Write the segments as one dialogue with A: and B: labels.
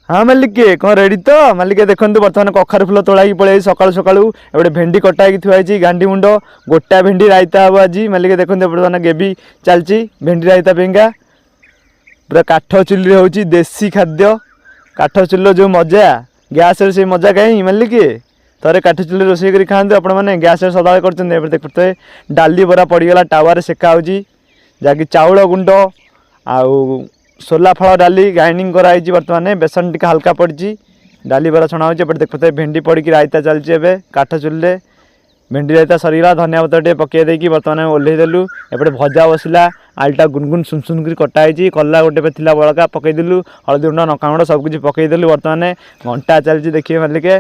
A: हाँ मालिक कौन रेडी तो मालिक देखो बर्तमान कखार फुल तोड़ा पड़े सकालू सकालू एपटे भेंडी कटा थुआई गांडी मुंड गोटा भेंडी रायता हम आज मालिक देखो बर्तमान गेबी चलती भेंडी रायता पेंगा पूरा काठ चुली हूँ देसी खाद्य काठ चुल जो मजा गैस से मजा कहीं मालिक थे काठ चुली रोषे कर खाते आपण मैंने गैस सदा कर देखते डाली बरा पड़गला टावर सेका हो जहाँकि चाउल गुंड आउ सोला फल डाली ग्राइंडिंग कराई बर्तमान बेसन टी हल्का पड़ी डाली बरा छणा हो देखते भेंडी पड़ी रायता चलती काठ चुल्ले भेंडी रायता सरीगला धनिया पतर टे पकई देकी बर्तमान ओह्लैदेलु एपटे भजा बसला आलटा गुनगुन सुन सुन कर कटाई कला गोटे थी बड़का पकईदेलु हलदी गुंड नका गुंड सब किसी पकईदेलु बर्तमान घंटा चलती देखिए मालिक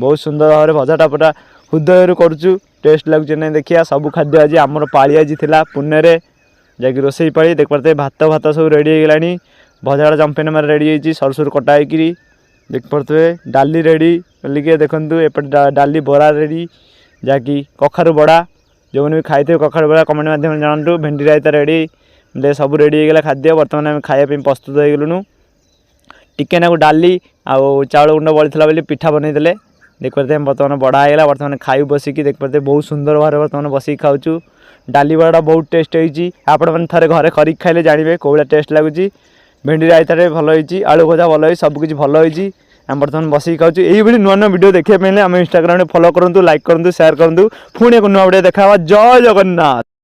A: बहुत सुंदर भाव में भजाटा पूरा हृदय करुचु टेस्ट लगुच नहीं देखिए सब खाद्य आज आमर पाली आज पुणे जाकि रोसे पाड़ी देख पाते भात भात सब रेडी हो गलानी भजाटा चंपेन मारे रेडी होती सर सर कटाई देख पारे डाली रेडी बोलिके देखु एपटे डाली बरा रेडी जहाँकि कखारु बड़ा जो भी खाई थे कखारु बड़ा कमेंट माध्यम जानतु भेंडी रायता रेडी सब रेडी होगा खाद्य बर्तमान आम खायापी प्रस्तुत हो गलुनु टिके ना डाली आउ चाउल गुंड बड़ी बोली पिठा बनईदे देख पाते बर्तमान बड़ा होगा बर्तमान खाई बसिकी देख पाते बहुत सुंदर भाव बर्तमान बसिक खाऊँ डाली बड़ा बहुत टेस्ट होती आपण मैंने थे घरे खरीक खाइले जानवे कौ भाया टेस्ट लगुच भेंडी रायता भल होती आलू भजा भल हो सबकि भल होती आम बर्तमान बसिक खाऊँ यही नुआ नुआ वीडियो देखने आम इंस्टाग्राम फॉलो करूँ लाइक करूँ शेयर करूँ पुणी एक नुआ वीडियो देखा जय जगन्नाथ।